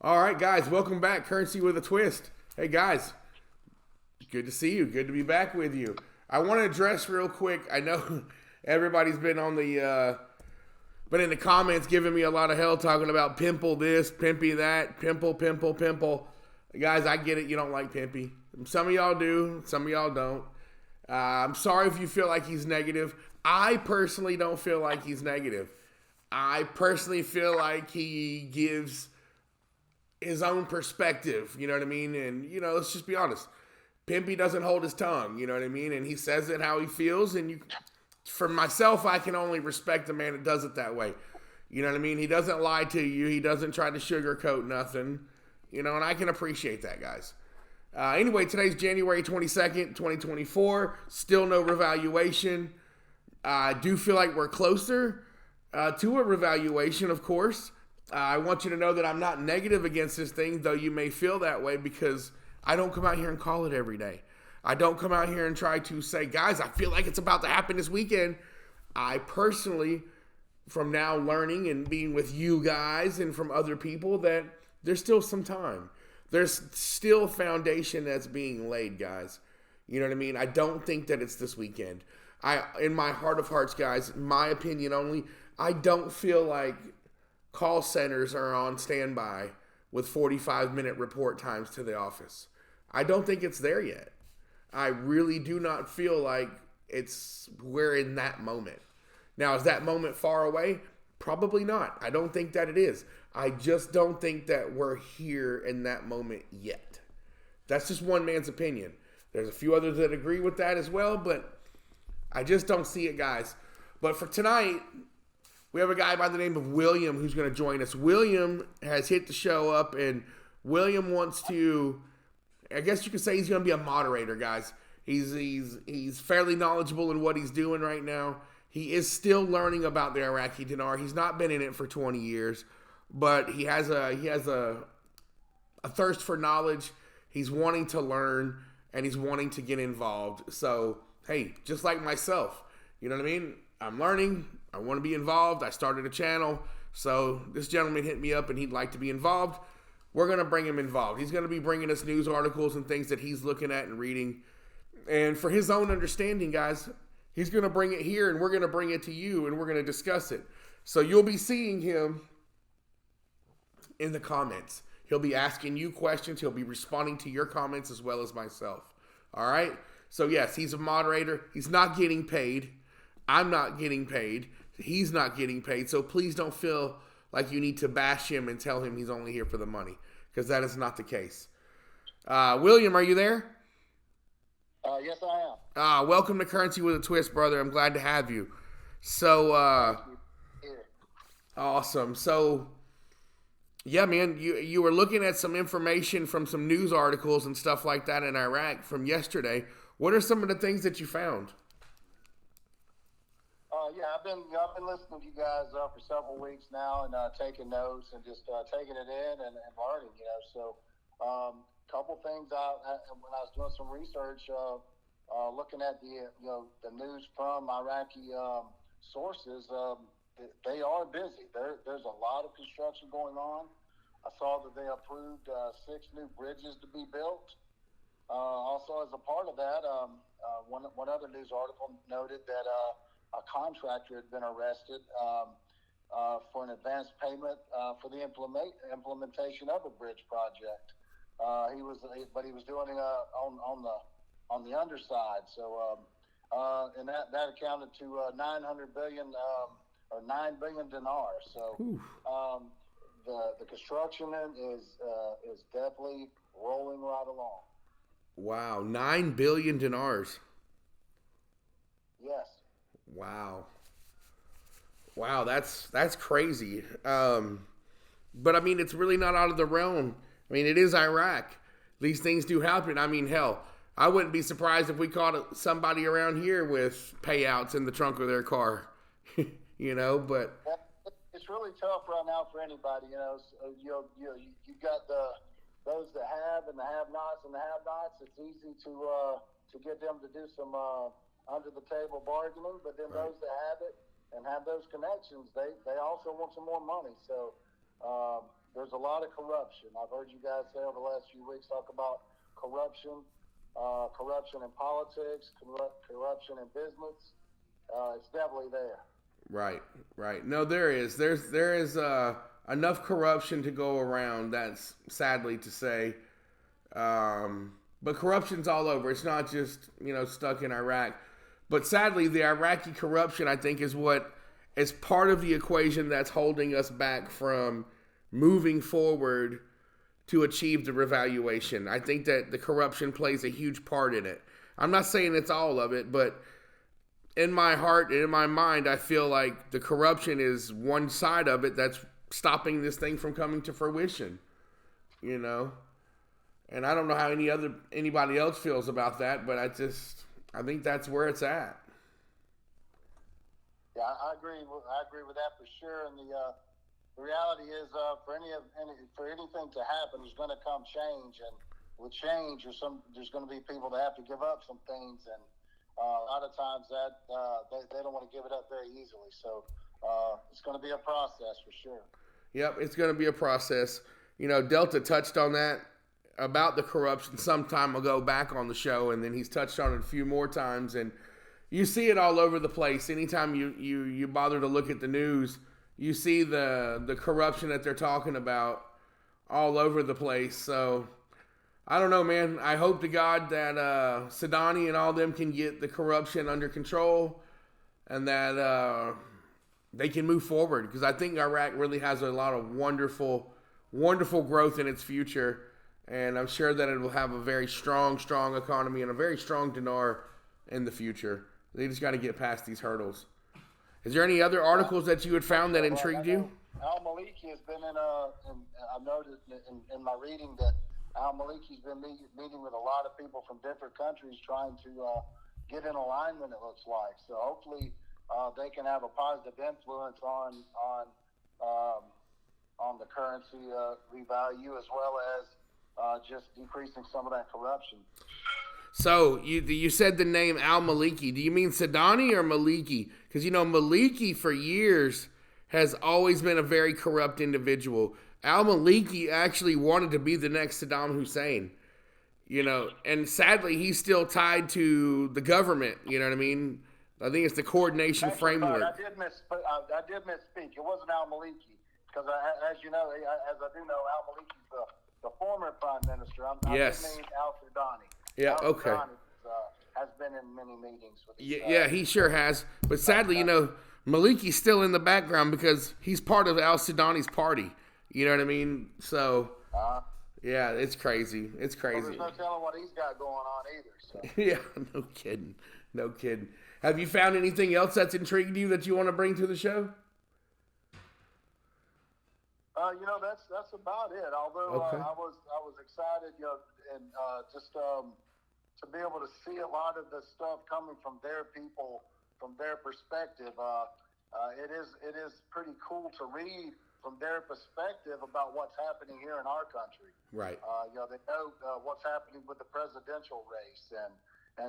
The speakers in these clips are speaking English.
All right, guys, welcome back. Currency with a twist. Hey, guys, good to see you. Good to be back with you. I want to address real quick. I know everybody's been on been in the comments giving me a lot of hell talking about pimple this, pimpy that, pimple, pimple, pimple. Guys, I get it. You don't like pimpy. Some of y'all do. Some of y'all don't. I'm sorry if you feel like he's negative. I personally don't feel like he's negative. I personally feel like he gives his own perspective, you know what I mean? And, let's just be honest. Pimpy doesn't hold his tongue, you know what I mean? And he says it how he feels. And for myself, I can only respect a man that does it that way. You know what I mean? He doesn't lie to you. He doesn't try to sugarcoat nothing, and I can appreciate that, guys. Anyway, today's January 22nd, 2024. Still no revaluation. I do feel like we're closer to a revaluation, of course. I want you to know that I'm not negative against this thing, though you may feel that way, because I don't come out here and call it every day. I don't come out here and try to say, guys, I feel like it's about to happen this weekend. I personally, from now learning and being with you guys and from other people, that there's still some time. There's still foundation that's being laid, guys. You know what I mean? I don't think that it's this weekend. In my heart of hearts, guys, my opinion only, I don't feel like call centers are on standby with 45-minute report times to the office. I don't think it's there yet. I really do not feel like we're in that moment. Now, is that moment far away? Probably not. I don't think that it is. I just don't think that we're here in that moment yet. That's just one man's opinion. There's a few others that agree with that as well, but I just don't see it, guys. But for tonight, we have a guy by the name of William who's going to join us. William has hit the show up, and William wants to, I guess you could say he's going to be a moderator, guys. He's fairly knowledgeable in what he's doing right now. He is still learning about the Iraqi dinar. He's not been in it for 20 years, but he has a thirst for knowledge. He's wanting to learn, and he's wanting to get involved. So, hey, just like myself, you know what I mean? I'm learning. I want to be involved. I started a channel. So this gentleman hit me up and he'd like to be involved. We're going to bring him involved. He's going to be bringing us news articles and things that he's looking at and reading. And for his own understanding, guys, he's going to bring it here and we're going to bring it to you and we're going to discuss it. So you'll be seeing him in the comments. He'll be asking you questions. He'll be responding to your comments as well as myself. All right? So yes, he's a moderator. He's not getting paid. I'm not getting paid. He's not getting paid. So please don't feel like you need to bash him and tell him he's only here for the money, because that is not the case. William, are you there? Yes, I am. Welcome to Currency with a Twist, brother. I'm glad to have you. So, awesome. So, yeah, man, you were looking at some information from some news articles and stuff like that in Iraq from yesterday. What are some of the things that you found? Yeah, I've been listening to you guys for several weeks now and taking notes and just taking it in and learning. So couple things when I was doing some research, looking at the news from Iraqi sources, they are busy. There's a lot of construction going on. I saw that they approved 6 new bridges to be built. Also, as a part of that, one other news article noted that a contractor had been arrested for an advance payment for the implementation of a bridge project. He was doing it on the underside. So, and that accounted to 900 billion or 9 billion dinars. So, the construction is definitely rolling right along. Wow, 9 billion dinars. Yes. Wow, that's crazy. But I mean, it's really not out of the realm. I mean, it is Iraq. These things do happen. I mean, hell, I wouldn't be surprised if we caught somebody around here with payouts in the trunk of their car. But it's really tough right now for anybody. You got those that have and the have-nots and the have-nots. It's easy to get them to do some under the table bargaining, but then those that have it and have those connections, they also want some more money. So there's a lot of corruption. I've heard you guys say over the last few weeks talk about corruption, corruption in politics, corruption in business. It's definitely there. Right, right. No, there is. There is enough corruption to go around. That's sadly to say. But corruption's all over. It's not just, stuck in Iraq. But sadly, the Iraqi corruption, I think, is what is part of the equation that's holding us back from moving forward to achieve the revaluation. I think that the corruption plays a huge part in it. I'm not saying it's all of it, but in my heart and in my mind, I feel like the corruption is one side of it that's stopping this thing from coming to fruition, And I don't know how anybody else feels about that, but I think that's where it's at. Yeah, I agree with that for sure. And the reality is, for anything to happen, there's going to come change, and with change, there's going to be people that have to give up some things, and a lot of times that they don't want to give it up very easily. So it's going to be a process for sure. Yep, it's going to be a process. Delta touched on that about the corruption some time ago back on the show, and then he's touched on it a few more times, and you see it all over the place. Anytime you bother to look at the news, you see the corruption that they're talking about all over the place. So I don't know, man. I hope to God that Sadani and all them can get the corruption under control, and that they can move forward, because I think Iraq really has a lot of wonderful growth in its future. And I'm sure that it will have a very strong economy and a very strong dinar in the future. They just got to get past these hurdles. Is there any other articles that you had found that intrigued you? Al-Maliki has been I've noticed in my reading that Al-Maliki's been meeting with a lot of people from different countries trying to get in alignment, it looks like. So hopefully they can have a positive influence on the currency revalue, as well as just decreasing some of that corruption. So you said the name Al-Maliki. Do you mean Sadani or Maliki? Because Maliki for years has always been a very corrupt individual. Al-Maliki actually wanted to be the next Saddam Hussein. And sadly he's still tied to the government. You know what I mean? I think it's the coordination framework. I did misspeak. It wasn't Al-Maliki, because as you know, as I do know, Al-Maliki's the former prime minister. Yes. I named Al-Sudani. Yeah, okay. Has been in many meetings with yeah, he sure has. But sadly, Maliki's still in the background because he's part of Al-Sudani's party. You know what I mean? So, yeah, it's crazy. It's crazy. Well, there's no telling what he's got going on either. So. Yeah, no kidding. Have you found anything else that's intrigued you that you want to bring to the show? That's about it. Although okay. I was excited, and just to be able to see a lot of the stuff coming from their people, from their perspective. It is pretty cool to read from their perspective about what's happening here in our country. Right. They know what's happening with the presidential race and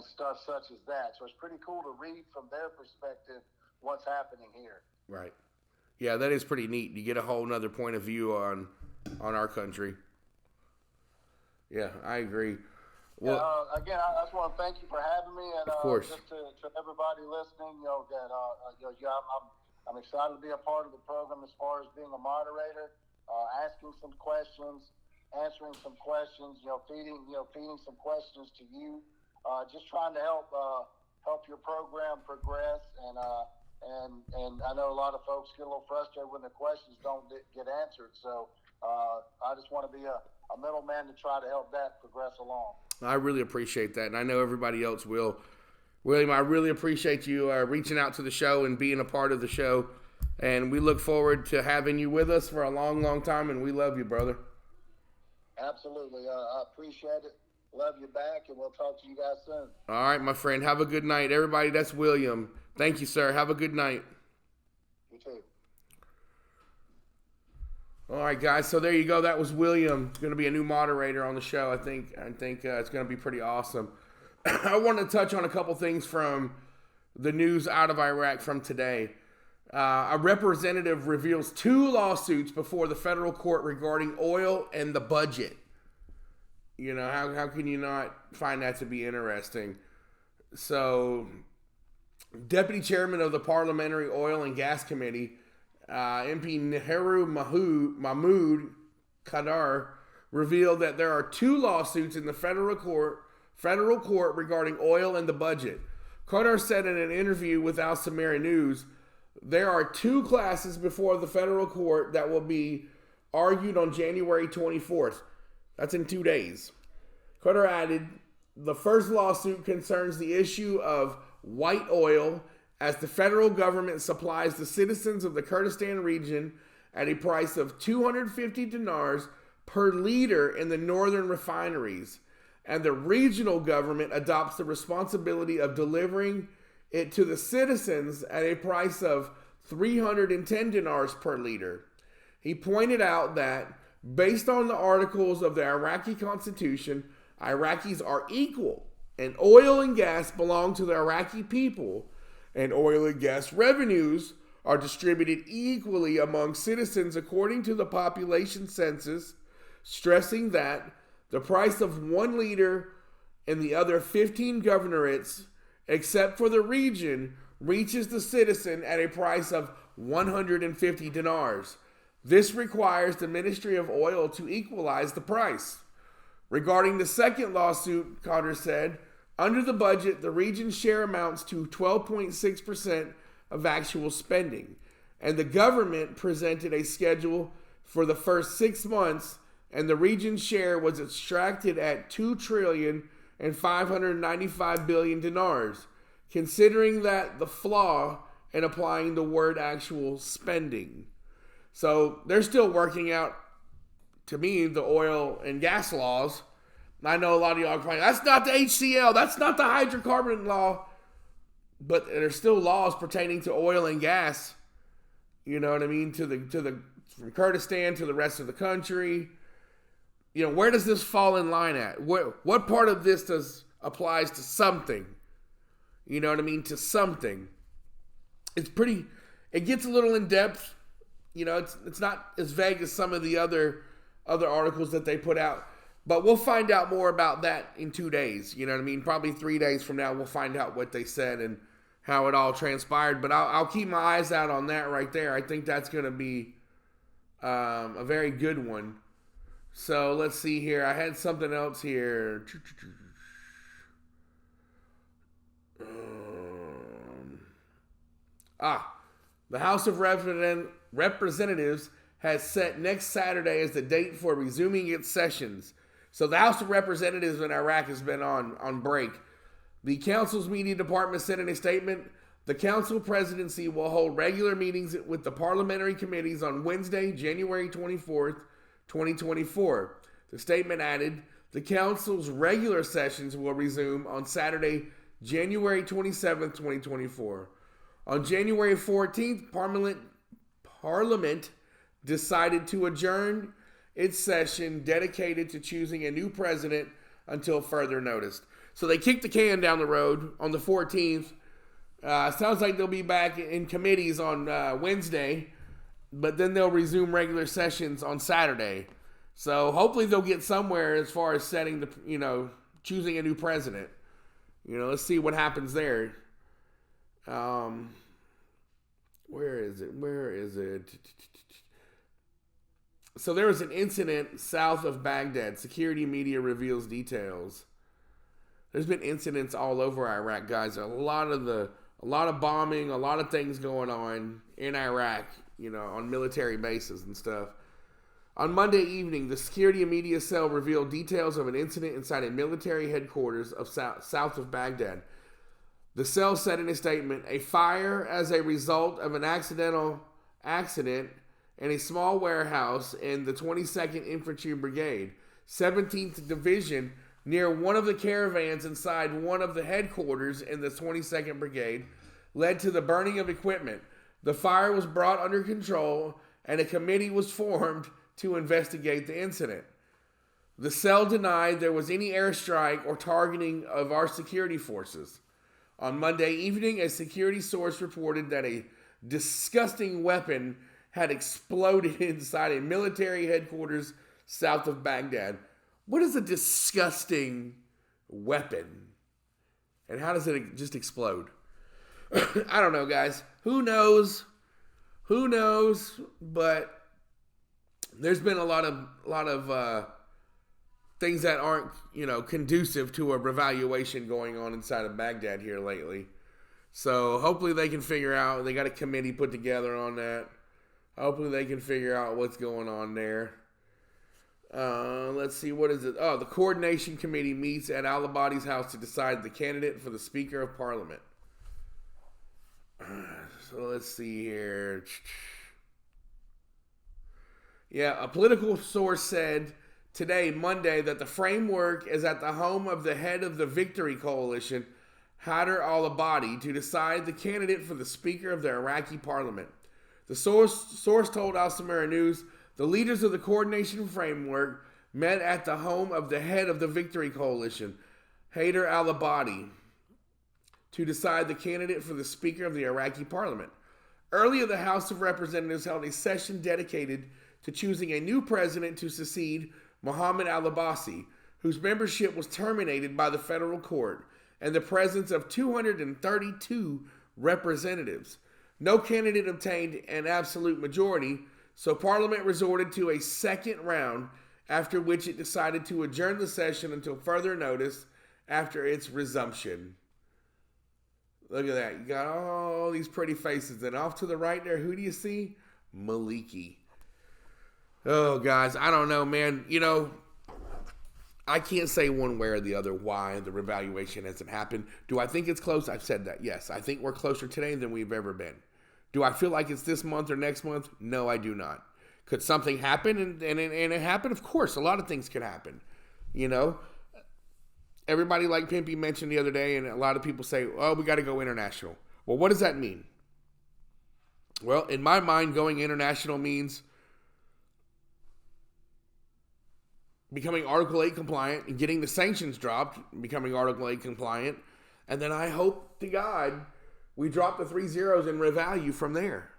stuff such as that. So it's pretty cool to read from their perspective what's happening here. Right. Yeah, that is pretty neat. You get a whole nother point of view on our country. Yeah, I agree. Well, again, I just want to thank you for having me, and of course, just to everybody listening, I'm excited to be a part of the program as far as being a moderator, asking some questions, answering some questions, feeding some questions to you, just trying to help your program progress, and I know a lot of folks get a little frustrated when the questions don't get answered. So I just want to be a middleman to try to help that progress along. I really appreciate that, and I know everybody else will. William, I really appreciate you reaching out to the show and being a part of the show, and we look forward to having you with us for a long, long time, and we love you, brother. Absolutely. I appreciate it. Love you back, and we'll talk to you guys soon. All right, my friend. Have a good night. Everybody, that's William. Thank you, sir. Have a good night. You too. All right, guys. So there you go. That was William. He's going to be a new moderator on the show. I think it's going to be pretty awesome. I want to touch on a couple things from the news out of Iraq from today. A representative reveals 2 lawsuits before the federal court regarding oil and the budget. You know, how can you not find that to be interesting? So, Deputy Chairman of the Parliamentary Oil and Gas Committee, MP Nehru Mahmood Qadar, revealed that there are 2 lawsuits in the federal court regarding oil and the budget. Qadar said in an interview with Al Samari News, there are 2 classes before the federal court that will be argued on January 24th. That's in 2 days. Qadar added, the first lawsuit concerns the issue of white oil as the federal government supplies the citizens of the Kurdistan region at a price of 250 dinars per liter in the northern refineries, and the regional government adopts the responsibility of delivering it to the citizens at a price of 310 dinars per liter. He pointed out that, based on the articles of the Iraqi constitution, Iraqis are equal, and oil and gas belong to the Iraqi people, and oil and gas revenues are distributed equally among citizens according to the population census, stressing that the price of 1 liter in the other 15 governorates, except for the region, reaches the citizen at a price of 150 dinars. This requires the Ministry of Oil to equalize the price. Regarding the second lawsuit, Qadar said, under the budget, the region's share amounts to 12.6% of actual spending, and the government presented a schedule for the first 6 months, and the region's share was extracted at 2,595 billion dinars, considering that the flaw in applying the word actual spending. So they're still working out, to me, the oil and gas laws. I know a lot of y'all are playing, that's not the HCL, that's not the hydrocarbon law, but there's still laws pertaining to oil and gas. You know what I mean? From Kurdistan to the rest of the country. You know, where does this fall in line at? What part of this applies to something? You know what I mean? To something. It gets a little in depth. You know, it's not as vague as some of the other articles that they put out. But we'll find out more about that in 2 days. You know what I mean? Probably 3 days from now, we'll find out what they said and how it all transpired. But I'll keep my eyes out on that right there. I think that's going to be a very good one. So let's see here. I had something else here. The House of Representatives has set next Saturday as the date for resuming its sessions. So the House of Representatives in Iraq has been on break. The council's media department said in a statement, the council presidency will hold regular meetings with the parliamentary committees on Wednesday, January 24th, 2024. The statement added, the council's regular sessions will resume on Saturday, January 27th, 2024. On January 14th, Parliament decided to adjourn its session dedicated to choosing a new president until further notice. So they kicked the can down the road on the 14th. Sounds like they'll be back in committees on Wednesday, but then they'll resume regular sessions on Saturday. So hopefully they'll get somewhere as far as choosing a new president. Let's see what happens there. Where is it? So there was an incident south of Baghdad. Security media reveals details. There's been incidents all over Iraq, guys. A lot of bombing, a lot of things going on in Iraq, on military bases and stuff. On Monday evening, the security and media cell revealed details of an incident inside a military headquarters of south of Baghdad. The cell said in a statement, a fire as a result of an accident in a small warehouse in the 22nd Infantry Brigade, 17th Division, near one of the caravans inside one of the headquarters in the 22nd Brigade, led to the burning of equipment. The fire was brought under control, and a committee was formed to investigate the incident. The cell denied there was any airstrike or targeting of our security forces. On Monday evening, a security source reported that a disgusting weapon had exploded inside a military headquarters south of Baghdad. What is a disgusting weapon? And how does it just explode? I don't know, guys. Who knows? Who knows? But there's been a lot of things that aren't, conducive to a revaluation going on inside of Baghdad here lately. So hopefully they can figure out. They got a committee put together on that. Hopefully they can figure out what's going on there. Let's see, what is it? Oh, the coordination committee meets at Al-Abadi's house to decide the candidate for the Speaker of Parliament. So let's see here. Yeah, a political source said today, Monday, that the framework is at the home of the head of the Victory Coalition, Haider al-Abadi, to decide the candidate for the Speaker of the Iraqi Parliament. The source told Al Samara News the leaders of the coordination framework met at the home of the head of the Victory Coalition, Haider al-Abadi, to decide the candidate for the Speaker of the Iraqi Parliament. Earlier, the House of Representatives held a session dedicated to choosing a new president to succeed Mohammed al-Abbasi, whose membership was terminated by the federal court, and the presence of 232 representatives. No candidate obtained an absolute majority, so Parliament resorted to a second round, after which it decided to adjourn the session until further notice after its resumption. Look at that. You got all these pretty faces. And off to the right there, who do you see? Maliki. Oh, guys, I don't know, man. I can't say one way or the other why the revaluation hasn't happened. Do I think it's close? I've said that, yes. I think we're closer today than we've ever been. Do I feel like it's this month or next month? No, I do not. Could something happen and it happened? Of course, a lot of things could happen. Everybody, like Pimpy mentioned the other day, and a lot of people say, oh, we got to go international. Well, what does that mean? Well, in my mind, going international means becoming Article 8 compliant and getting the sanctions dropped, becoming Article 8 compliant, and then I hope to God we drop the 3 zeros and revalue from there.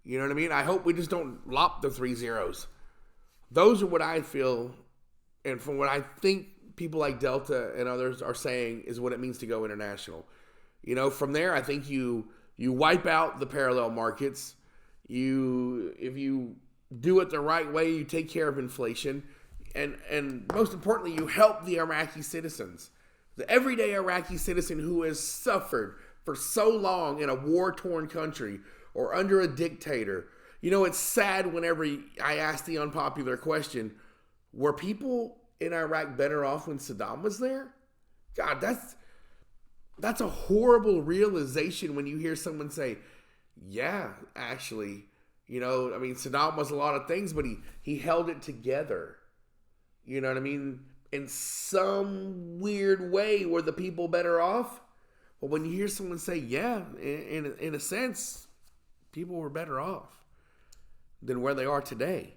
You know what I mean? I hope we just don't lop the 3 zeros. Those are what I feel, and from what I think people like Delta and others are saying is what it means to go international. From there, I think you wipe out the parallel markets. If you do it the right way, you take care of inflation. And most importantly, you help the Iraqi citizens. The everyday Iraqi citizen who has suffered for so long in a war-torn country or under a dictator. It's sad whenever I ask the unpopular question, were people in Iraq better off when Saddam was there? God, that's a horrible realization when you hear someone say, yeah, actually, Saddam was a lot of things, but he held it together. You know what I mean? In some weird way, were the people better off? Well, when you hear someone say, yeah, in a sense, people were better off than where they are today.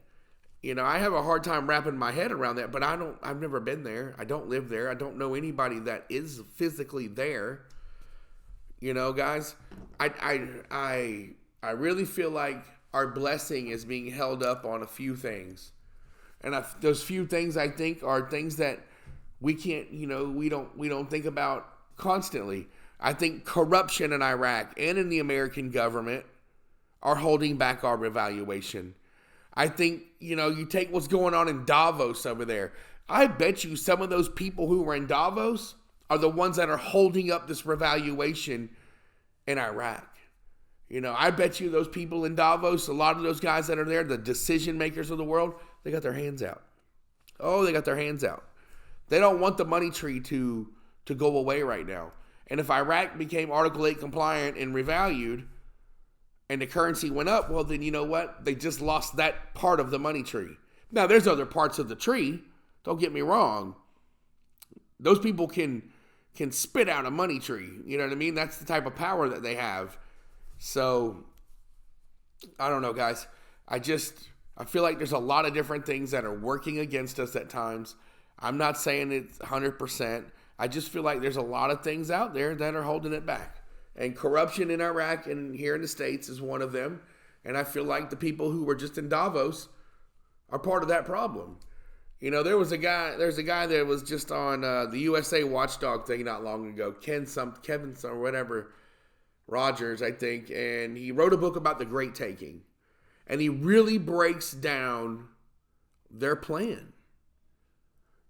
I have a hard time wrapping my head around that, but I've never been there. I don't live there. I don't know anybody that is physically there. Guys, I really feel like our blessing is being held up on a few things. And those few things, I think, are things that we can't, we don't think about constantly. I think corruption in Iraq and in the American government are holding back our revaluation. I think, you take what's going on in Davos over there. I bet you some of those people who were in Davos are the ones that are holding up this revaluation in Iraq. I bet you those people in Davos, a lot of those guys that are there, the decision makers of the world, they got their hands out. Oh, they got their hands out. They don't want the money tree to go away right now. And if Iraq became Article 8 compliant and revalued, and the currency went up, well, then you know what? They just lost that part of the money tree. Now, there's other parts of the tree. Don't get me wrong. Those people can spit out a money tree. You know what I mean? That's the type of power that they have. So, I don't know, guys. I feel like there's a lot of different things that are working against us at times. I'm not saying it's 100%. I just feel like there's a lot of things out there that are holding it back. And corruption in Iraq and here in the States is one of them. And I feel like the people who were just in Davos are part of that problem. You know, there's a guy that was just on the USA Watchdog thing not long ago, Kevin or whatever, Rogers, I think, and he wrote a book about the Great Taking. And he really breaks down their plan.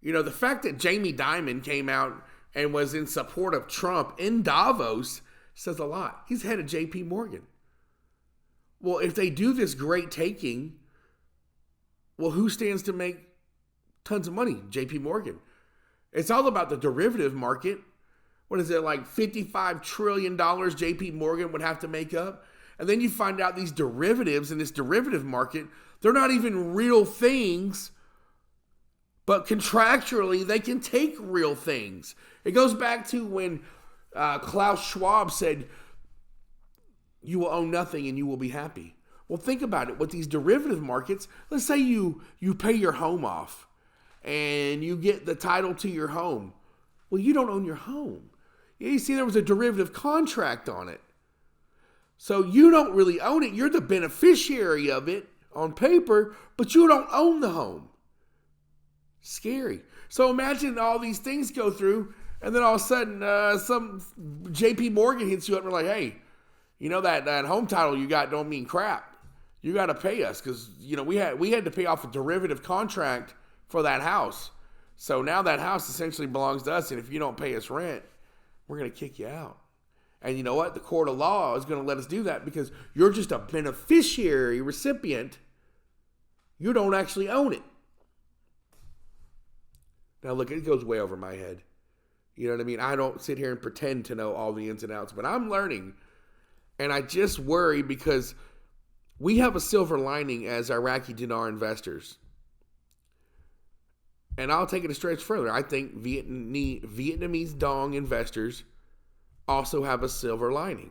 You know, the fact that Jamie Dimon came out and was in support of Trump in Davos says a lot. He's head of JP Morgan. Well, if they do this great taking, well, who stands to make tons of money? JP Morgan. It's all about the derivative market. What is it, like $55 trillion JP Morgan would have to make up? And then you find out these derivatives in this derivative market, they're not even real things, but contractually they can take real things. It goes back to when Klaus Schwab said, you will own nothing and you will be happy. Well, think about it. With these derivative markets, let's say you pay your home off and you get the title to your home. Well, you don't own your home. You see, there was a derivative contract on it. So you don't really own it. You're the beneficiary of it on paper, but you don't own the home. Scary. So imagine all these things go through, and then all of a sudden, some JP Morgan hits you up and we're like, hey, you know that home title you got don't mean crap. You got to pay us because, you know, we had to pay off a derivative contract for that house. So now that house essentially belongs to us, and if you don't pay us rent, we're going to kick you out. And you know what? The court of law is going to let us do that because you're just a beneficiary recipient. You don't actually own it. Now, look, it goes way over my head. You know what I mean? I don't sit here and pretend to know all the ins and outs, but I'm learning. And I just worry because we have a silver lining as Iraqi dinar investors. And I'll take it a stretch further. I think Vietnamese dong investors also have a silver lining.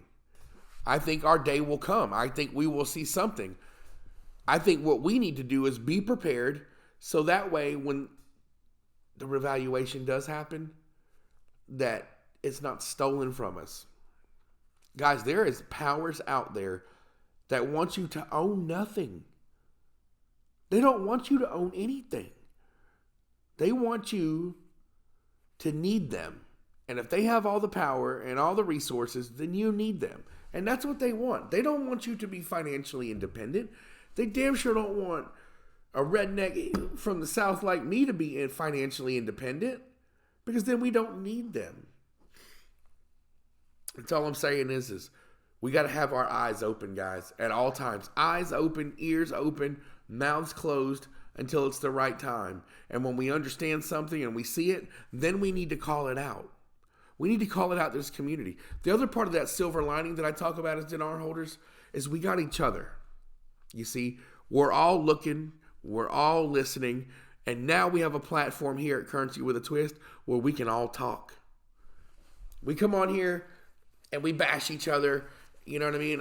I think our day will come. I think we will see something. I think what we need to do is be prepared so that way when the revaluation does happen, that it's not stolen from us. Guys, there is powers out there that want you to own nothing. They don't want you to own anything. They want you to need them. And if they have all the power and all the resources, then you need them. And that's what they want. They don't want you to be financially independent. They damn sure don't want a redneck from the South like me to be financially independent, because then we don't need them. That's all I'm saying is we got to have our eyes open, guys, at all times. Eyes open, ears open, mouths closed until it's the right time. And when we understand something and we see it, then we need to call it out. We need to call it out to this community. The other part of that silver lining that I talk about as dinar holders is we got each other. You see, we're all looking, we're all listening, and now we have a platform here at Currency with a Twist where we can all talk. We come on here and we bash each other. You know what I mean?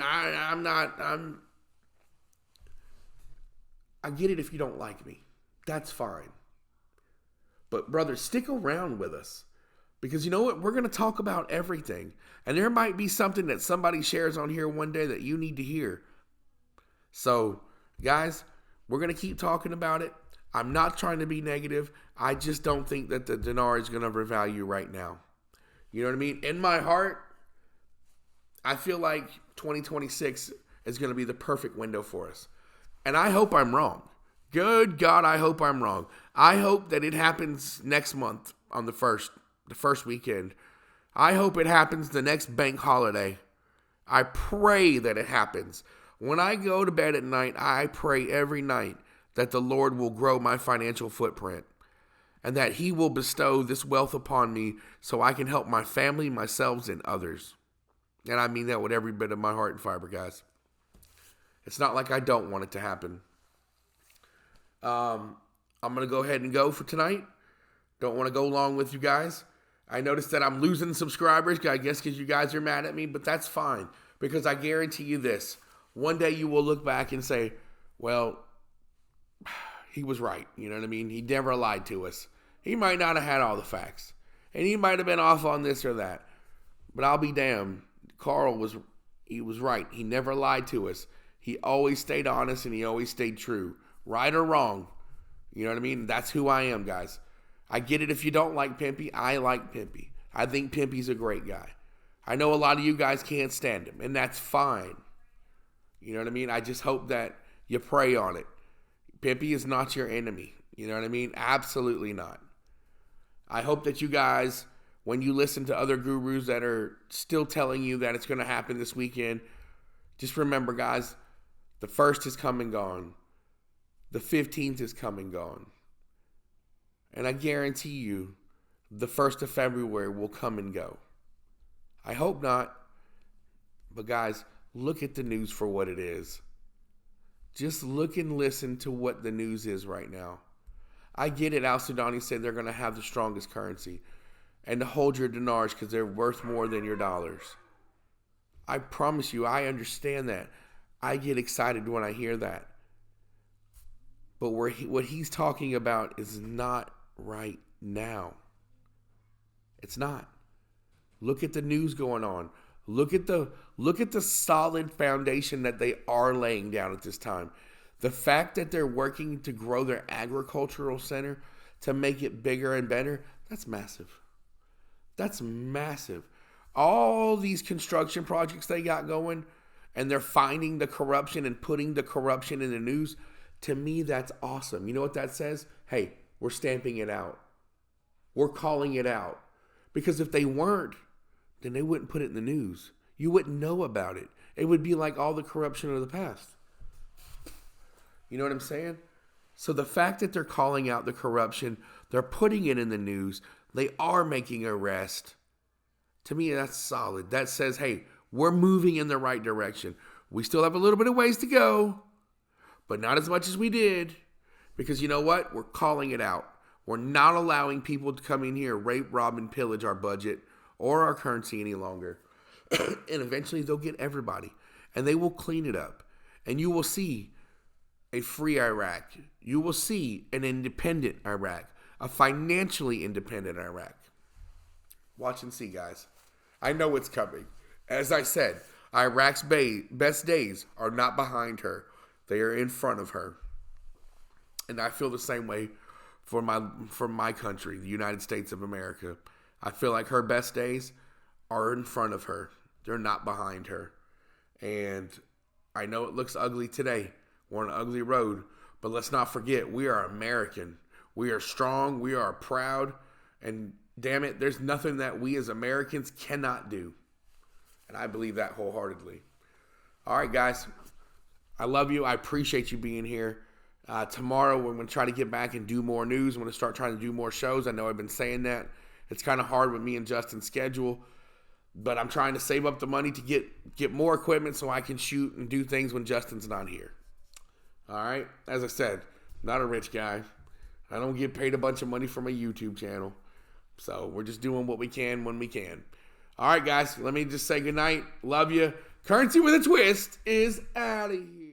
I get it if you don't like me. That's fine. But brother, stick around with us. Because you know what? We're going to talk about everything. And there might be something that somebody shares on here one day that you need to hear. So, guys, we're going to keep talking about it. I'm not trying to be negative. I just don't think that the dinar is going to revalue right now. You know what I mean? In my heart, I feel like 2026 is going to be the perfect window for us. And I hope I'm wrong. Good God, I hope I'm wrong. I hope that it happens next month on the first weekend. I hope it happens the next bank holiday. I pray that it happens. When I go to bed at night, I pray every night that the Lord will grow my financial footprint and that He will bestow this wealth upon me so I can help my family, myself, and others. And I mean that with every bit of my heart and fiber, guys. It's not like I don't want it to happen. I'm going to go ahead and go for tonight. Don't want to go long with you guys. I noticed that I'm losing subscribers, I guess because you guys are mad at me, but that's fine. Because I guarantee you this. One day you will look back and say, well, he was right. You know what I mean? He never lied to us. He might not have had all the facts. And he might have been off on this or that. But I'll be damned. Carl was right. He never lied to us. He always stayed honest and he always stayed true. Right or wrong. You know what I mean? That's who I am, guys. I get it if you don't like Pimpy. I like Pimpy. I think Pimpy's a great guy. I know a lot of you guys can't stand him, and that's fine. You know what I mean? I just hope that you pray on it. Pimpy is not your enemy. You know what I mean? Absolutely not. I hope that you guys, when you listen to other gurus that are still telling you that it's going to happen this weekend, just remember, guys, the 1st is come and gone. The 15th is come and gone. And I guarantee you, the 1st of February will come and go. I hope not. But guys, look at the news for what it is. Just look and listen to what the news is right now. I get it. Al Sudani said they're going to have the strongest currency and to hold your dinars because they're worth more than your dollars. I promise you, I understand that. I get excited when I hear that. But what he's talking about is not right now. It's not. Look at the news going on. Look at the solid foundation that they are laying down at this time. The fact that they're working to grow their agricultural center to make it bigger and better, that's massive. That's massive. All these construction projects they got going, and they're finding the corruption and putting the corruption in the news, to me, that's awesome. You know what that says? Hey, we're stamping it out. We're calling it out. Because if they weren't, then they wouldn't put it in the news. You wouldn't know about it. It would be like all the corruption of the past. You know what I'm saying? So the fact that they're calling out the corruption, they're putting it in the news, they are making an arrest. To me, that's solid. That says, hey, we're moving in the right direction. We still have a little bit of ways to go, but not as much as we did. Because you know what? We're calling it out. We're not allowing people to come in here, rape, rob, and pillage our budget or our currency any longer. And eventually they'll get everybody. And they will clean it up. And you will see a free Iraq. You will see an independent Iraq. A financially independent Iraq. Watch and see, guys. I know it's coming. As I said, Iraq's best days are not behind her. They are in front of her. And I feel the same way for my country, the United States of America. I feel like her best days are in front of her. They're not behind her. And I know it looks ugly today. We're on an ugly road. But let's not forget, we are American. We are strong. We are proud. And damn it, there's nothing that we as Americans cannot do. And I believe that wholeheartedly. All right, guys. I love you. I appreciate you being here. Tomorrow, we're going to try to get back and do more news. I'm going to start trying to do more shows. I know I've been saying that. It's kind of hard with me and Justin's schedule. But I'm trying to save up the money to get more equipment so I can shoot and do things when Justin's not here. All right? As I said, not a rich guy. I don't get paid a bunch of money for my YouTube channel. So we're just doing what we can when we can. All right, guys. Let me just say goodnight. Love you. Currency with a Twist is out of here.